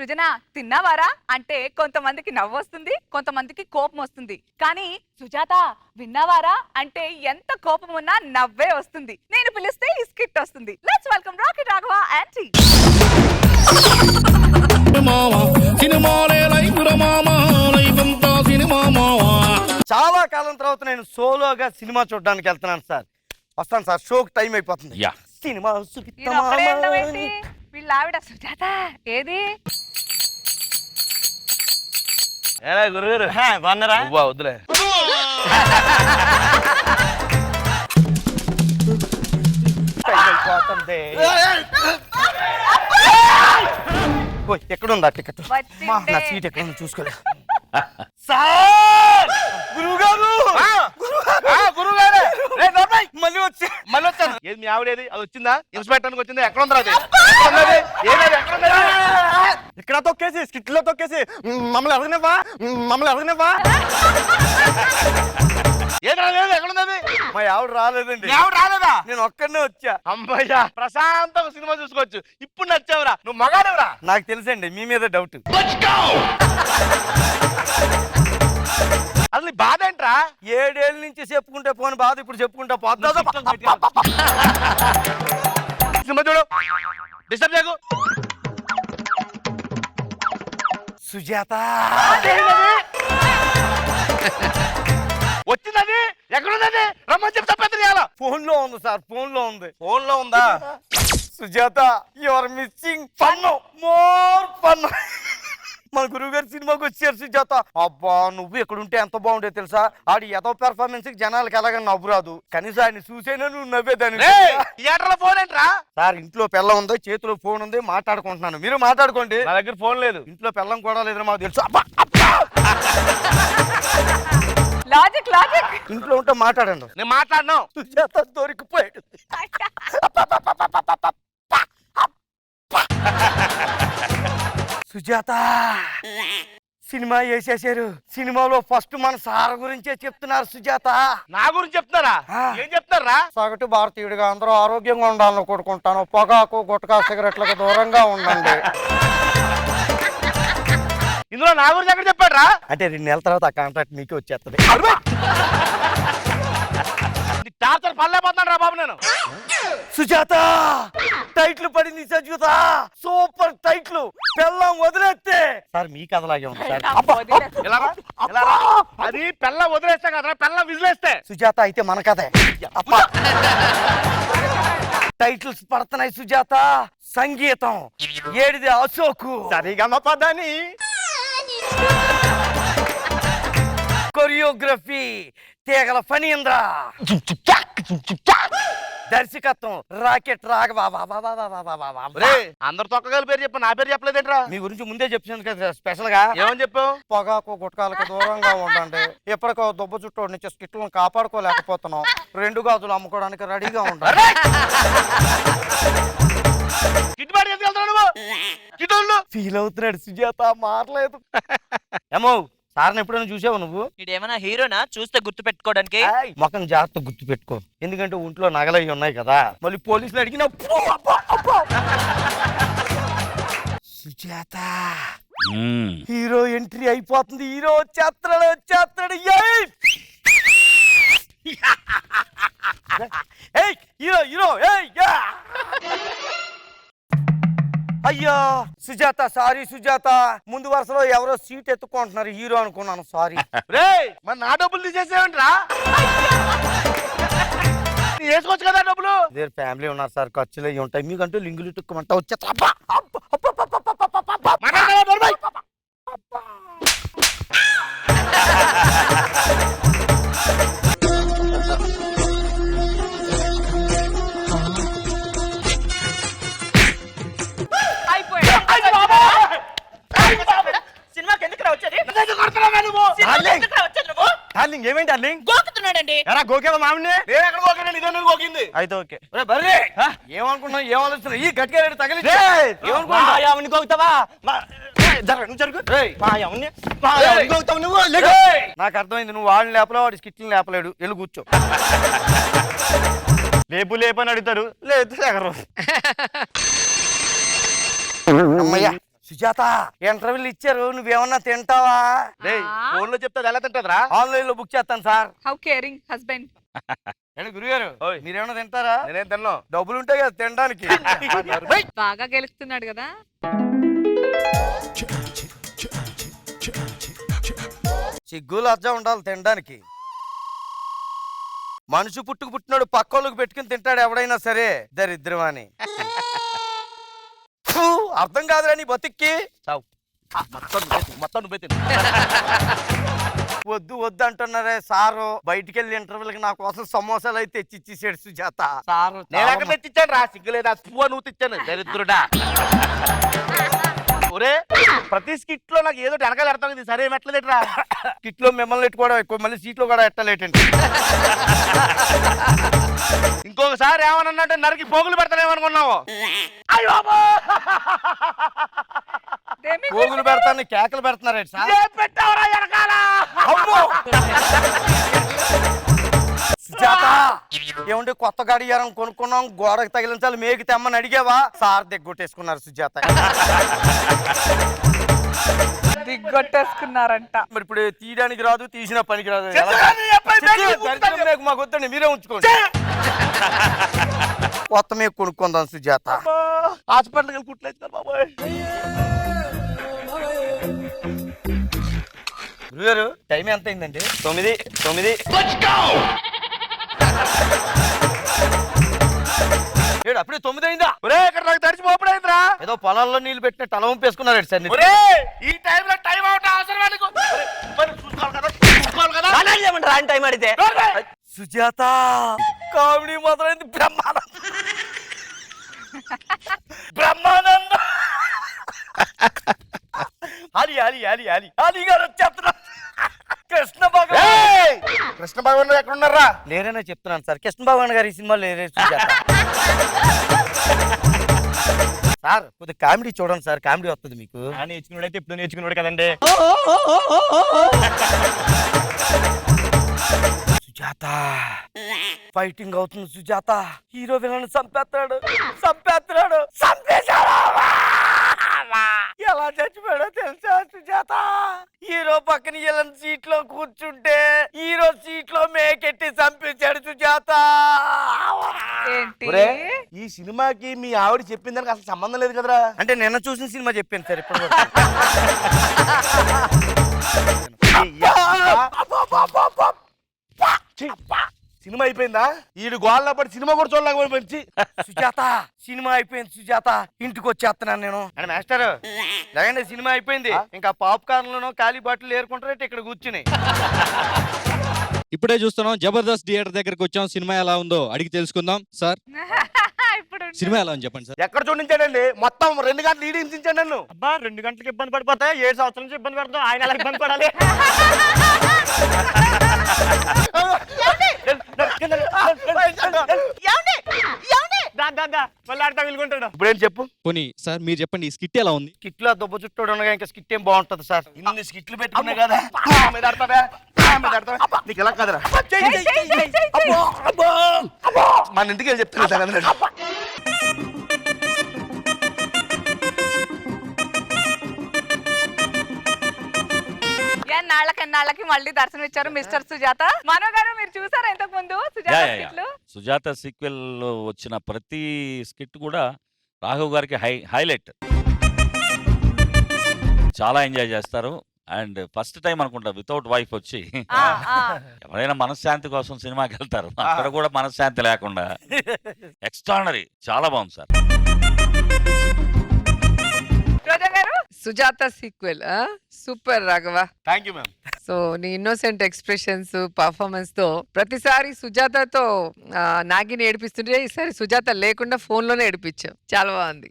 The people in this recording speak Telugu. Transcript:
సృజన తిన్నావారా అంటే కొంతమందికి నవ్వు వస్తుంది, కొంతమందికి కోపం వస్తుంది. కానీ సుజాత విన్నావారా అంటే ఎంత కోపం ఉన్నా నవ్వే వస్తుంది. నేను పిలిస్తే ఈ స్కిట్ వస్తుంది. Let's welcome Rocky Raghava aunty. చాలా కాలం తర్వాత నేను సోలోగా సినిమా చూడడానికి వెళ్తున్నాను సార్. వస్తాను సార్, షోకి టైం అయిపోతుంది. సినిమా వీళ్ళ ఆవిడ సుజాత ఏది? గురుగారు బాగున్నారా? వద్దులే. ఎక్కడుందా టికెట్? నా సీట్ ఎక్కడ చూసుకోలే. మళ్ళీ వచ్చాను. ఏది మీ ఆవిడేది? అది వచ్చిందా? ఇన్స్పెక్టర్ వచ్చిందా? ఎక్కడ ఉందా? అది ఇక్కడ తొక్కేసి స్కిట్ లో తొక్కేసి మమ్మల్ని ఎదగనివ్వా. ఎక్కడున్నది? మా ఆవిడ రాలేదండి. రాలేదా? నేను ఒక్కడనే వచ్చా. అమ్మాయ్యా, ప్రశాంతంగా సినిమా చూసుకోవచ్చు. ఇప్పుడు నచ్చావురా, నువ్వు మగాడవురా. నాకు తెలుసండి, మీ మీద డౌట్. అసలు బాధ ఏంట్రా? 7 ఏళ్ళ నుంచి చెప్పుకుంటే పోని బాధ ఇప్పుడు చెప్పుకుంటా పోతా. సినిమా చూడు, డిస్టర్బ్ చేయకు. సుజాత వచ్చిందని ఎక్కడున్నది? రమ్మని చెప్పి తప్పేది. ఫోన్ లో ఉంది సార్, ఫోన్ లో ఉందా? Sujatha your missing fun, more fun. మన గురువు గారు సినిమాకి వచ్చారు సుజాత. అబ్బా నువ్వు ఎక్కడుంటే ఎంత బాగుండే తెలుసా? ఆడి ఏదో పెర్ఫార్మెన్స్ కి జనాలకి ఎలాగ నవ్వు రాదు, కనీసం ఆయన చూసేనా నువ్వు నవ్వేదాన్ని. థియేటర్లో ఫోన్ ఏంట్రా? సార్ ఇంట్లో పెళ్ళం ఉంది, చేతిలో ఫోన్ ఉంది, మాట్లాడుకుంటున్నాను. మీరు మాట్లాడుకోండి. నా దగ్గర ఫోన్ లేదు, ఇంట్లో పెళ్ళం కూడా లేదని మాకు తెలుసు. Logic logic. ఇంట్లో ఉంటే మాట్లాడండి. నేను మాట్లాడను. సుజాత దొరికిపోయాడు. సుజాత సినిమా వేసేసారు. సినిమాలో ఫస్ట్ మన సార్ గురించే చెప్తున్నారు. సుజాత నా గురించి చెప్తున్నారా? ఏం చెప్తున్నారా? సగటు భారతీయుడిగా అందరూ ఆరోగ్యంగా ఉండాలని కోరుకుంటాను. పొగాకు గుట్కా సిగరెట్లకు దూరంగా ఉండండి. ఇందులో నా గురించి ఎక్కడ చెప్పాడ్రా? అంటే 2 నెలల తర్వాత ఆ కాంట్రాక్ట్ మీకే వచ్చేస్తుంది. టార్చర్ పడలేకపోతున్నాడు రా బాబు నేను. సుజాత టైట్లు పడింది. సుజాత సూపర్ టైట్లు. పెళ్ళం వదిలేస్తే సార్ మీ కథలాగే ఉంది సార్. అది పెళ్ళం వదిలేస్తే కదా, పెళ్ళం విజిలేస్తే. సుజాత అయితే మన కథే. టైటిల్స్ పడుతున్నాయి సుజాత. సంగీతం ఏడిది అశోకు, సరిగమ పదని. కొరియోగ్రఫీ తీగల ఫణీంద్ర. దర్శకత్వం రాకెట్ రాఘవ. అందరు తొక్కగల పేరు చెప్పు, నా పేరు చెప్పలేదేంట్రా? మీ గురించి ముందే చెప్పాను కదా స్పెషల్ గా. ఏమని చెప్పావు? పొగాకు గుట్కాలకు దూరంగా ఉండండి. ఎప్పటికో దుబ్బ చుట్టూ నుంచి స్కిట్లను కాపాడుకోలేకపోతున్నాం. 2 గాజులు అమ్ముకోవడానికి రెడీగా ఉండాలి. ఫీల్ అవుతున్నాడు సుజాత, మారలేదు. ఏమో సార్ని ఎప్పుడైనా చూసావు నువ్వు? ఇదేమన్నా హీరోనా చూస్తే గుర్తు పెట్టుకోవడానికి? మొఖం జాగ్రత్త గుర్తు పెట్టుకో, ఎందుకంటే ఒంట్లో నగలవి ఉన్నాయి కదా. మళ్ళీ పోలీసులు అడిగిన సుజాత హీరో ఎంట్రీ అయిపోతుంది. హీరో వచ్చేస్తాడు. హీరో అయ్యో సుజాత, సారీ సుజాత. ముందు వరుసలో ఎవరో సీట్ ఎత్తుకుంటున్నారు, హీరో అనుకున్నాను. సారీ. మరి నా డబ్బులు తీసేసేయండిరా. వేసుకోవచ్చు కదా డబ్బులు. దేర్ ఫ్యామిలీ ఉన్నారు సార్, ఖర్చులు అవి ఉంటాయి. మీకంటూ లింగులు టుక్కమంటా వచ్చేస్తా. ఏమేంటి డార్లింగ్? గోకుతున్నాడండి. గోకేదా మామిడి? గోకింది అయితే ఓకే. ఏమనుకున్నావు? ఏం ఆలోచన? ఈ గట్టిగా తగిలి గోకుతావా? నాకు అర్థమైంది, నువ్వు వాడిని లేపలే, వాడి స్కిట్ని లేపలేడు. వెళ్ళి కూర్చో. లేపని అడుగుతారు, లేదు ఎగరు. అమ్మయ్యా సుజాత ఇంటర్వ్యూలు ఇచ్చారు, నువ్వేమన్నా తింటావా? ఫోన్ లో చెప్తే ఎలా తింటదిరా? ఆన్లైన్ లో బుక్ చేస్తాను సార్. How caring husband. గురుగారు ఓయ్. మీరేమన్నా తింటారా? నేనేం తిన్నాను. డబ్బులు ఉంటాయి కదా తినడానికి. బాగా గెలుస్తున్నాడు కదా. సిగ్గు లజ్జ ఉండాలి తినడానికి. మనిషి పుట్టినాడు పక్కోళ్ళకి పెట్టుకుని తింటాడు ఎవడైనా సరే, దరిద్రం అని. ఫు, అర్థం కాదురా నీ బతిక్కి. చావు. మొత్తం నువ్వే తిను. వద్దు వద్దు అంటున్నారే సారు. బయటికి వెళ్ళి ఇంటర్వ్యూలకి నా కోసం సమోసాలు అయితే తెచ్చిచ్చేసాడు సుజాత. సారు నేను ఎక్కడ తెచ్చిచ్చాను రా? సిగ్గులేదా? పువ్వు నువ్వు తెచ్చాను దరిద్రుడా. ఒరే ప్రతి స్కిట్ లో నాకు ఏదో వెనకాల ఎడతాను, ఇది సరే ఎట్లేదురా? కిట్లో మిమ్మల్ని ఎట్టుకోవడం ఎక్కువ, మళ్ళీ సీట్లో కూడా ఎట్టలేటండి. ఇంకొకసారి ఏమన్నట్టు నరికి పోగులు పెడతానేమనుకున్నావు? పోగులు పెడతాను కేకలు పెడుతున్నారేంటి సార్? పెట్టావరా వెనకాల? అమ్మో! సుజాత ఏమంటే కొత్త గడియారం కొనుక్కున్నాం, గోడకు తగిలించాలి, మేకి తెమ్మని అడిగావా? సార్ దిగ్గొట్టేసుకున్నారు సుజాత. దిగ్గొట్టేసుకున్నారంట. మరి ఇప్పుడు తీయడానికి రాదు, తీసిన పనికి రాదు. చెప్తాను, మాకు వద్దండి, మీరే ఉంచుకోండి. కొత్త మేకు కొనుక్కుందాం సుజాత. హాస్పిటల్కి వెళ్ళి కుట్లేదు బాబాయ్. గురుగారు టైం ఎంత అయిందండి? 9. ఏడు అప్పుడే 9 అయిందా? ఒరే ఇక్కడ నాకు తడిచి మోపడైందిరా. ఏదో పొలాల్లో నీళ్లు పెట్టిన తల వంపేసుకున్నాడు సార్. ఒరే ఈ టైంలో టైం అవుట్ అవసరం నీకు? మరి చూసుకోవాలి కదా. రాని టైం అడితే సుజాత కామెడీ మొదలైంది. బ్రహ్మానంద అలీ గారు వచ్చేస్తున్నారు. కృష్ణ భగవాన్. కృష్ణ భగవాన్ ఎక్కడ ఉన్నారా? లేరనే చెప్తున్నాను సార్. కృష్ణ భగవాన్ గారు ఈ సినిమా లేరే సుజాత. సార్ కొద్దిగా కామెడీ చూడండి సార్, కామెడీ వస్తుంది మీకు. నేర్చుకున్నాడైతే ఇప్పుడు నేర్చుకున్నాడు కదండి. సుజాత ఫైటింగ్ అవుతుంది సుజాత. హీరో విలన్ చంపేస్తాడు. చంపేశాడు. ఎలా చచ్చిపోయాడో తెలుసా సుజాత? హీరో పక్కన విలన్ సీట్ లో కూర్చుంటే హీరో సీట్ లో మేకెట్టి చంపేశాడు సుజాత. ఏంటి? ఒరే ఈ సినిమాకి మీ ఆవిడ చెప్పిన దానికి అసలు సంబంధం లేదు కదరా. అంటే నిన్న చూసిన సినిమా చెప్పాను సార్. ఇప్పుడు సినిమా అయిపోయిందా? ఈడు గోళ్ళ పడి సినిమా కూడా చూడలేకపోయి. సుజాత సినిమా అయిపోయింది సుజాత, ఇంటికి వచ్చేస్తున్నాను నేను. అని మాస్టర్ లేదండి, సినిమా అయిపోయింది. ఇంకా పాప్కార్న్ లోనో ఖాళీ బాటిల్ ఏరుకుంటారంటే ఇక్కడ కూర్చుని. ఇప్పుడే చూస్తున్నాం జబర్దస్త్ థియేటర్ దగ్గరకు వచ్చాం. సినిమా ఎలా ఉందో అడిగి తెలుసుకుందాం. సార్ ఇప్పుడు సినిమా ఎలా ఉంది చెప్పండి సార్. ఎక్కడ చూడించాడండి? మొత్తం 2 గంటలు లీడ్ హింసించాడు నన్ను. అబ్బా 2 గంటలకు ఇబ్బంది పడిపోతాయి, 7 సంవత్సరాల నుంచి ఇబ్బంది పడతాం. ఆయన ఎలా ఇబ్బంది పడాలి? ఇప్పుడు ఏం చెప్పు. పోనీ సార్ మీరు చెప్పండి, ఈ స్కిట్ ఎలా ఉంది? స్కిట్లో దుబ్బ చుట్టూ ఉండగా ఇంకా స్కిట్ ఏం బాగుంటది సార్. ఇన్ని స్కిట్లు పెట్టుకున్నా కదా. నీకు ఎలా కదరా? మన ఇంటికి వెళ్ళి చెప్తాను. ఎన్నాళ్ళకి మళ్ళీ దర్శనం ఇచ్చారు మిస్టర్ సుజాత. మనో గారు మీరు చూసారా ఇంతకు ముందు సుజాత స్కిట్లు? సుజాత సీక్వెల్ లో వచ్చిన ప్రతి స్కిట్ కూడా రాఘవ్ గారికి హైలైట్. చాలా ఎంజాయ్ చేస్తారు. అండ్ ఫస్ట్ టైం అనుకుంటా వితౌట్ వైఫ్ వచ్చి ఆ, ఆ. ఎవరైనా మనశ్శాంతి కోసం సినిమాకి వెళ్తారు, అక్కడ కూడా మనశ్శాంతి లేకుండా ఎక్స్ట్రానరీ. చాలా బాగుంది సార్. రోజా గారు Sujatha sequel super Raghava. Thank you ma'am. So నీ ఇన్నోసెంట్ ఎక్స్ప్రెషన్స్ పర్ఫార్మెన్స్ తో ప్రతిసారి సుజాతతో నాగిని ఏడిపిస్తుంటే ఈసారి సుజాత లేకుండా ఫోన్ లోనే ఏడిపించావు. చాలా బాగుంది.